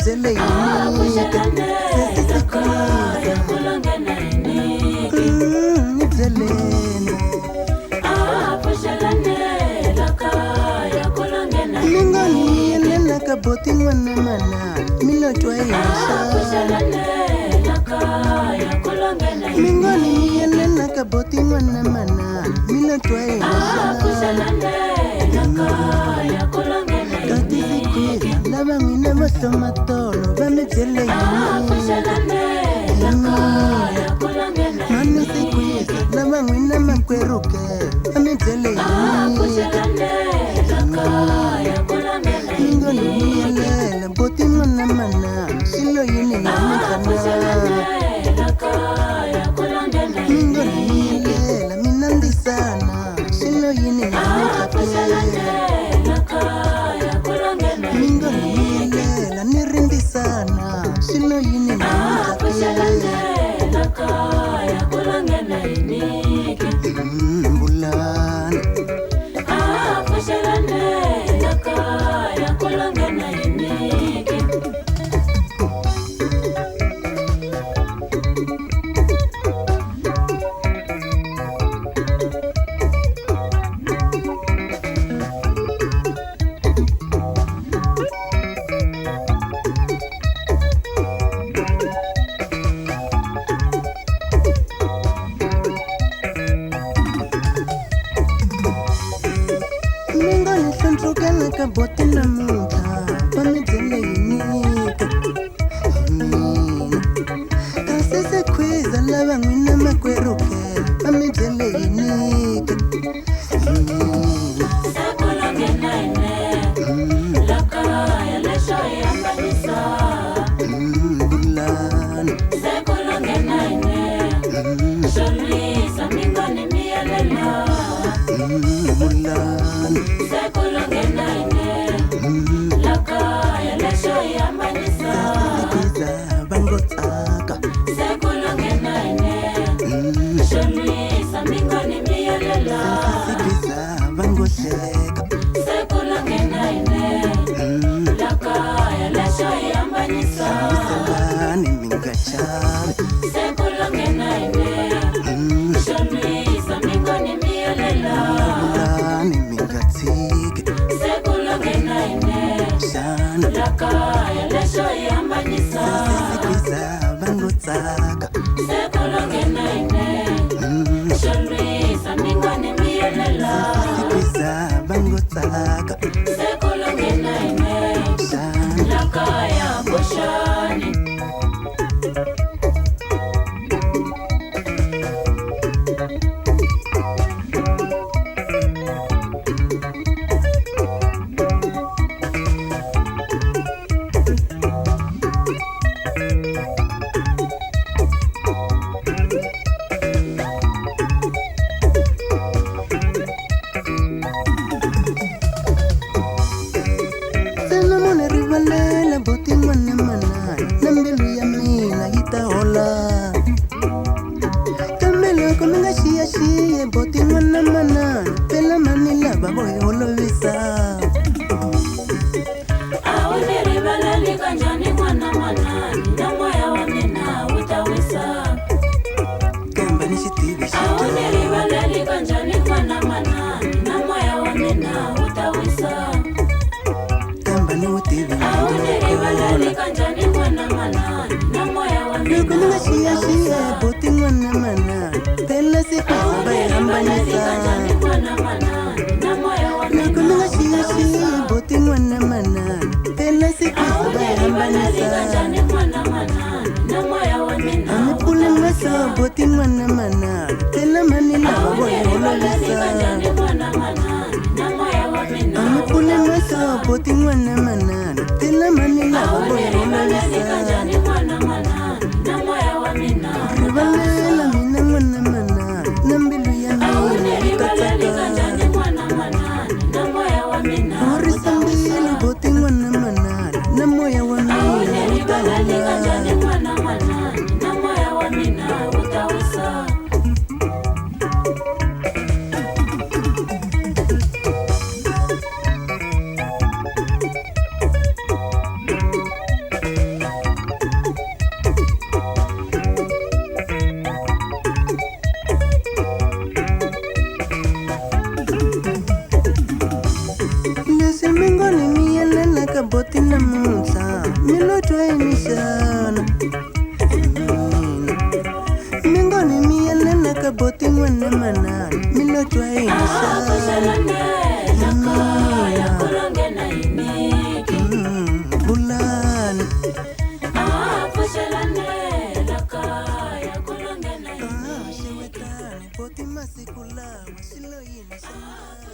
mzele Boti mwana mana, milo tuaisha. Mingoni yelena kaboti mwana mana, milo tuaisha. Kati zikuira, lava mina masoma tono, vame jele Manu zikuira, lava mina makweruke, vame jele Mingoni yelena boti mwana mana, silo yini namikana. Mingoni yelena minandi sana, silo yini namikana. Mingoni yelena nirindi sana, silo yini namikana. Mbulana Kaboti na muta, pamejele inika. Kasese kwiza lava ngwina makweruke, pamejele inika. Sekula ngena ine, laka ya lesho ya mbanisa. Bulana Sekula ngena ine, sholi sa mingoni miyelela. Bulana Sekula ngena ine, laka ya lesho ya mbanisa. Kiza bango taka Sekula ngena ine, sholi sa mingoni miyelela. Kiza bango sheka Sekula ngena ine, laka ya lesho ya mbanisa. Salani mingachale Sekula ngena ine, sholi sa mingoni miyelela. Bulani mingatike Sekula ngena ine, Shana laka ya lesho ya mbanisa. Kiza bango taka Sekula ngena ine, sholi sa mingoni miyelela. Kiza bango taka Sekula ngena ine, Shana laka ya boshani. Sena mone rivalela boti mwana mana Nambelu ya mina itaola Kamelo kominga shia shia boti mwana mana Pela manila baboy holovisa Awune ribalali kanjani mwana manani, na moya wa mina utawisa. Kamba nishitibi Awune shito ribalali kanjani mwana manani, na moya wa mina utawisa. Kamba ni utibi Awune ribalali kanjani mwana manani, na moya wa mina Kominga shia shia utawisa. boti mwana mana Pela sipa Awune bae ribalali kanjani hambanisa mwana manani, na moya wa mina Kominga shia shia utawisa. boti mwana mana Pela sipa bae Awune ribalali hambanisa kanjani mwana manani, na moya wa mina Amepule utawisa. maso boti mwana mana Pela manila baboy holovisa Amepule maso boti mwana mana Pela manila baboy holovisa Rivalela mina mwana mana Nambilu ya mina itataka Horisa mbili boti mwana mana Na moya wa mina utahala twaini sana mingoni mielena kaboti ngwane manani milo twaini sana Kushalane laka ya kulonge na iniki bulani Kushalane laka ya kulonge na iniki shewetani poti masikula wasilo yini sana